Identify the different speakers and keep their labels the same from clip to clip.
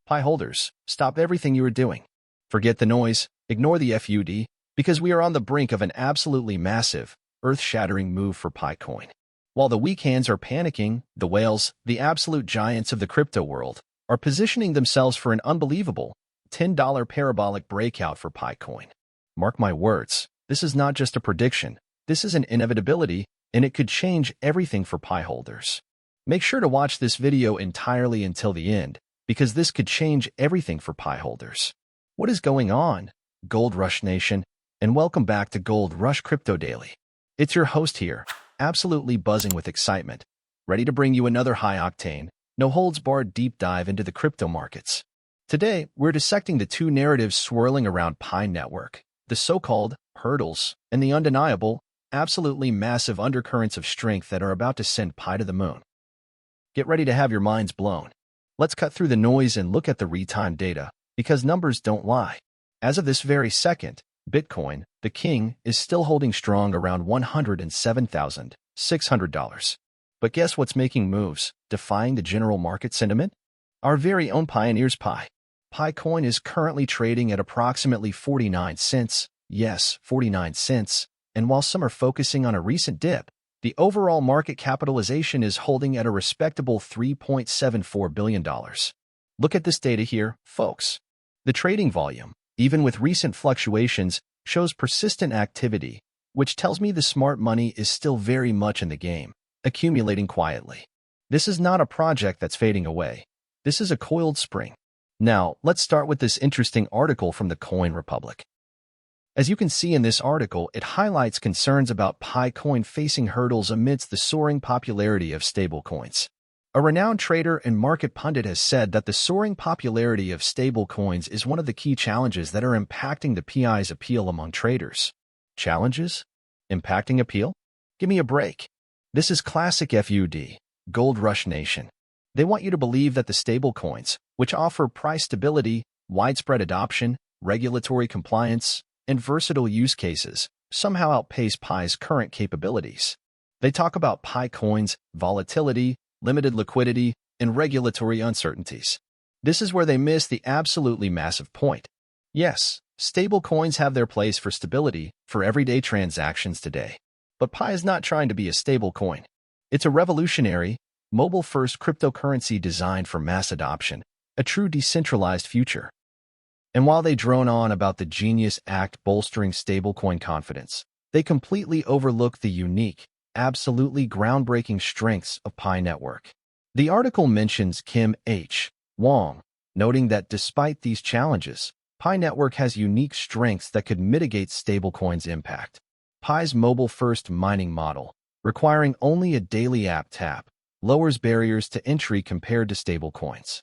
Speaker 1: Pi holders, stop everything you are doing. Forget the noise, ignore the FUD, because we are on the brink of an absolutely massive, earth-shattering move for Pi coin. While the weak hands are panicking, the whales, the absolute giants of the crypto world, are positioning themselves for an unbelievable $10 parabolic breakout for Pi coin. Mark my words, this is not just a prediction, this is an inevitability, and it could change everything for Pi holders. Make sure to watch this video entirely until the end, because this could change everything for Pi holders. What is going on, Gold Rush Nation? And welcome back to Gold Rush Crypto Daily. It's your host here, absolutely buzzing with excitement, ready to bring you another high-octane, no-holds-barred deep dive into the crypto markets. Today, we're dissecting the two narratives swirling around Pi Network, the so-called hurdles and the undeniable, absolutely massive undercurrents of strength that are about to send Pi to the moon. Get ready to have your minds blown. Let's cut through the noise and look at the real-time data, because numbers don't lie. As of this very second, Bitcoin, the king, is still holding strong around $107,600. But guess what's making moves, defying the general market sentiment? Our very own pioneers Pi. Pi coin is currently trading at approximately 49 cents, yes, 49 cents, and while some are focusing on a recent dip, the overall market capitalization is holding at a respectable $3.74 billion. Look at this data here, folks. The trading volume, even with recent fluctuations, shows persistent activity, which tells me the smart money is still very much in the game, accumulating quietly. This is not a project that's fading away. This is a coiled spring. Now, let's start with this interesting article from the Coin Republic. As you can see in this article, it highlights concerns about Pi coin facing hurdles amidst the soaring popularity of stablecoins. A renowned trader and market pundit has said that the soaring popularity of stablecoins is one of the key challenges that are impacting the PI's appeal among traders. Challenges? Impacting appeal? Give me a break. This is classic FUD, Gold Rush Nation. They want you to believe that the stablecoins, which offer price stability, widespread adoption, regulatory compliance, and versatile use cases, somehow outpace Pi's current capabilities. They talk about Pi coins, volatility, limited liquidity, and regulatory uncertainties. This is where they miss the absolutely massive point. Yes, stablecoins have their place for stability for everyday transactions today. But Pi is not trying to be a stablecoin. It's a revolutionary, mobile-first cryptocurrency designed for mass adoption, a true decentralized future. And while they drone on about the Genius Act bolstering stablecoin confidence, they completely overlook the unique, absolutely groundbreaking strengths of Pi Network. The article mentions Kim H. Wong, noting that despite these challenges, Pi Network has unique strengths that could mitigate stablecoins' impact. Pi's mobile-first mining model, requiring only a daily app tap, lowers barriers to entry compared to stablecoins.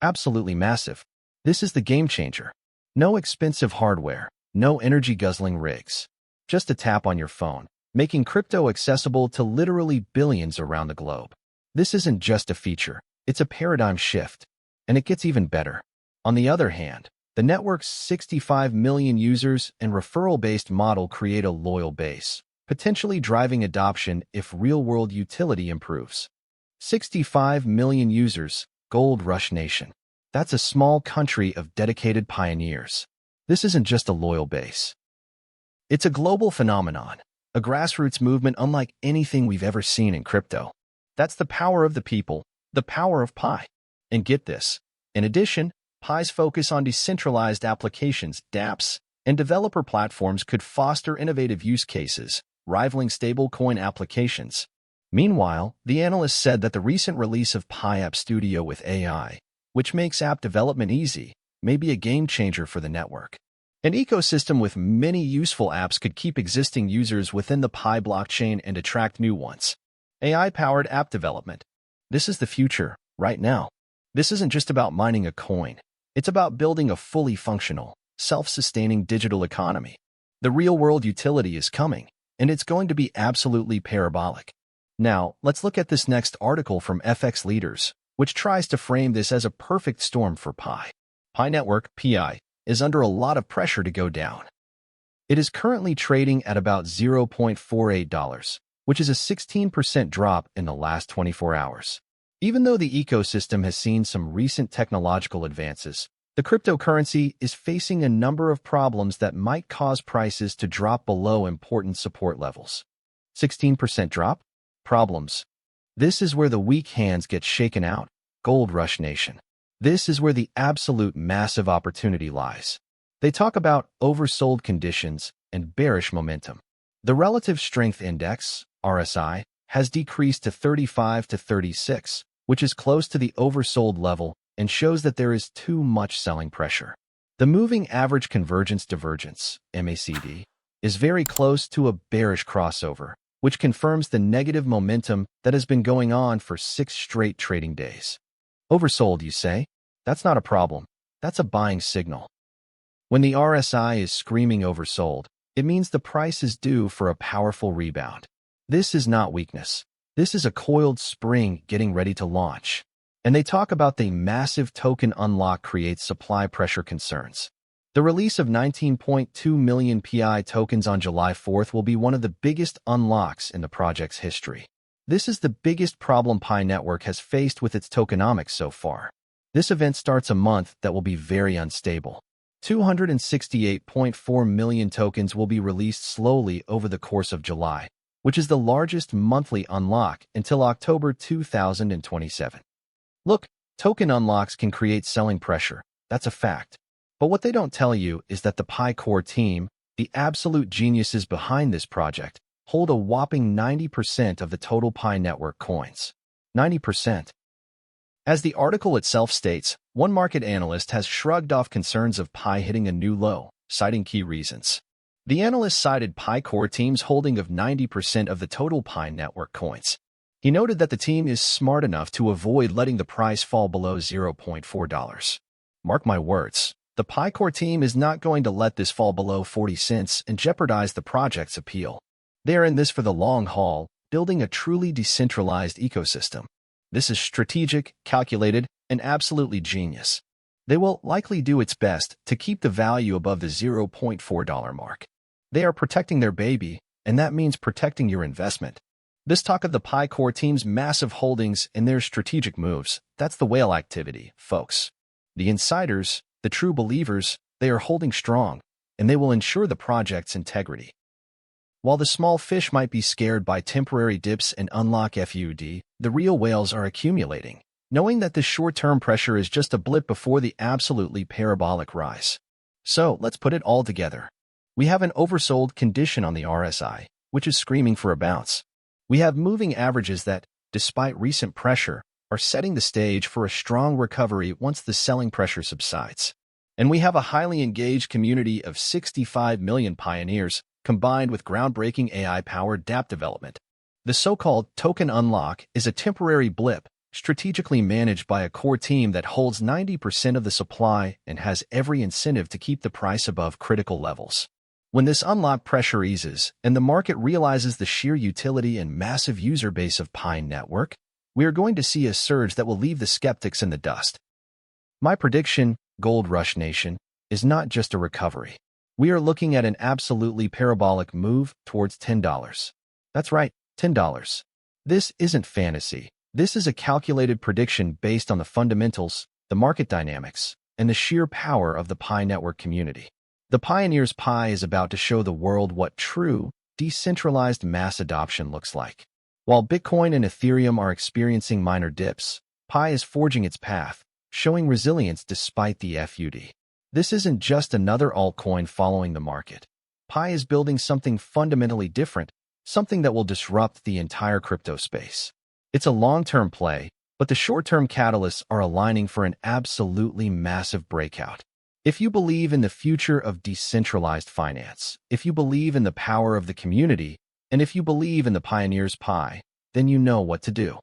Speaker 1: Absolutely massive. This is the game changer. No expensive hardware, no energy-guzzling rigs. Just a tap on your phone, making crypto accessible to literally billions around the globe. This isn't just a feature, it's a paradigm shift. And it gets even better. On the other hand, the network's 65 million users and referral-based model create a loyal base, potentially driving adoption if real-world utility improves. 65 million users, Gold Rush Nation. That's a small country of dedicated pioneers. This isn't just a loyal base. It's a global phenomenon, a grassroots movement unlike anything we've ever seen in crypto. That's the power of the people, the power of Pi. And get this, in addition, Pi's focus on decentralized applications, dApps, and developer platforms could foster innovative use cases, rivaling stablecoin applications. Meanwhile, the analyst said that the recent release of Pi App Studio with AI, which makes app development easy, may be a game-changer for the network. An ecosystem with many useful apps could keep existing users within the Pi blockchain and attract new ones. AI-powered app development. This is the future, right now. This isn't just about mining a coin. It's about building a fully functional, self-sustaining digital economy. The real-world utility is coming, and it's going to be absolutely parabolic. Now, let's look at this next article from FX Leaders, which tries to frame this as a perfect storm for Pi. Pi Network, PI, is under a lot of pressure to go down. It is currently trading at about $0.48, which is a 16% drop in the last 24 hours. Even though the ecosystem has seen some recent technological advances, the cryptocurrency is facing a number of problems that might cause prices to drop below important support levels. 16% drop? Problems. This is where the weak hands get shaken out. Gold Rush Nation. This is where the absolute massive opportunity lies. They talk about oversold conditions and bearish momentum. The Relative Strength Index, RSI, has decreased to 35 to 36, which is close to the oversold level and shows that there is too much selling pressure. The Moving Average Convergence Divergence, MACD, is very close to a bearish crossover, which confirms the negative momentum that has been going on for 6 straight trading days. Oversold, you say? That's not a problem. That's a buying signal. When the RSI is screaming oversold, it means the price is due for a powerful rebound. This is not weakness. This is a coiled spring getting ready to launch. And they talk about the massive token unlock creates supply pressure concerns. The release of 19.2 million PI tokens on July 4th will be one of the biggest unlocks in the project's history. This is the biggest problem Pi Network has faced with its tokenomics so far. This event starts a month that will be very unstable. 268.4 million tokens will be released slowly over the course of July, which is the largest monthly unlock until October 2027. Look, token unlocks can create selling pressure. That's a fact. But what they don't tell you is that the Pi Core team, the absolute geniuses behind this project, hold a whopping 90% of the total Pi Network coins. 90%. As the article itself states, one market analyst has shrugged off concerns of Pi hitting a new low, citing key reasons. The analyst cited Pi Core team's holding of 90% of the total Pi Network coins. He noted that the team is smart enough to avoid letting the price fall below $0.4. Mark my words, the Pi Core team is not going to let this fall below 40 cents and jeopardize the project's appeal. They are in this for the long haul, building a truly decentralized ecosystem. This is strategic, calculated, and absolutely genius. They will likely do its best to keep the value above the $0.4 mark. They are protecting their baby, and that means protecting your investment. This talk of the Pi Core team's massive holdings and their strategic moves, that's the whale activity, folks. The insiders, the true believers, they are holding strong, and they will ensure the project's integrity. While the small fish might be scared by temporary dips and unlock FUD, the real whales are accumulating, knowing that this short-term pressure is just a blip before the absolutely parabolic rise. So, let's put it all together. We have an oversold condition on the RSI, which is screaming for a bounce. We have moving averages that, despite recent pressure, are setting the stage for a strong recovery once the selling pressure subsides. And we have a highly engaged community of 65 million pioneers, combined with groundbreaking AI-powered dApp development. The so-called token unlock is a temporary blip, strategically managed by a core team that holds 90% of the supply and has every incentive to keep the price above critical levels. When this unlock pressure eases and the market realizes the sheer utility and massive user base of Pi Network, we are going to see a surge that will leave the skeptics in the dust. My prediction, Gold Rush Nation, is not just a recovery. We are looking at an absolutely parabolic move towards $10. That's right, $10. This isn't fantasy. This is a calculated prediction based on the fundamentals, the market dynamics, and the sheer power of the Pi Network community. The Pioneers Pi is about to show the world what true, decentralized mass adoption looks like. While Bitcoin and Ethereum are experiencing minor dips, Pi is forging its path, showing resilience despite the FUD. This isn't just another altcoin following the market. Pi is building something fundamentally different, something that will disrupt the entire crypto space. It's a long-term play, but the short-term catalysts are aligning for an absolutely massive breakout. If you believe in the future of decentralized finance, if you believe in the power of the community, and if you believe in the Pioneers Pi, then you know what to do.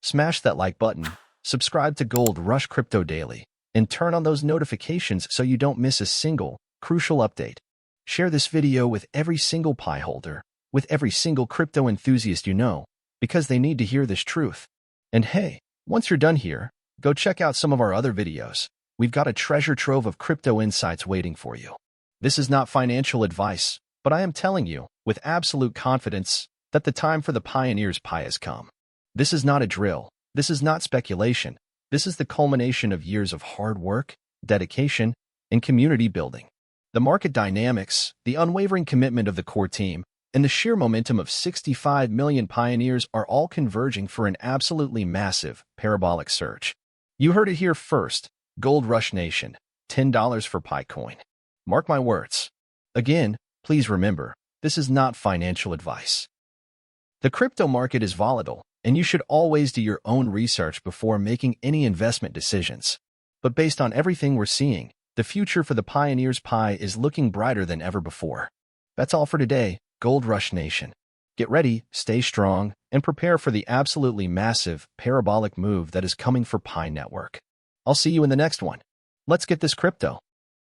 Speaker 1: Smash that like button, subscribe to Gold Rush Crypto Daily, and turn on those notifications so you don't miss a single, crucial update. Share this video with every single Pi holder, with every single crypto enthusiast you know, because they need to hear this truth. And hey, once you're done here, go check out some of our other videos. We've got a treasure trove of crypto insights waiting for you. This is not financial advice, but I am telling you, with absolute confidence, that the time for the Pioneers Pi has come. This is not a drill. This is not speculation. This is the culmination of years of hard work, dedication, and community building. The market dynamics, the unwavering commitment of the core team, and the sheer momentum of 65 million pioneers are all converging for an absolutely massive parabolic surge. You heard it here first. Gold Rush Nation, $10 for Picoin. Mark my words. Again, please remember, this is not financial advice. The crypto market is volatile, and you should always do your own research before making any investment decisions. But based on everything we're seeing, the future for the Pioneers Pi is looking brighter than ever before. That's all for today, Gold Rush Nation. Get ready, stay strong, and prepare for the absolutely massive parabolic move that is coming for Pi Network. I'll see you in the next one. Let's get this crypto.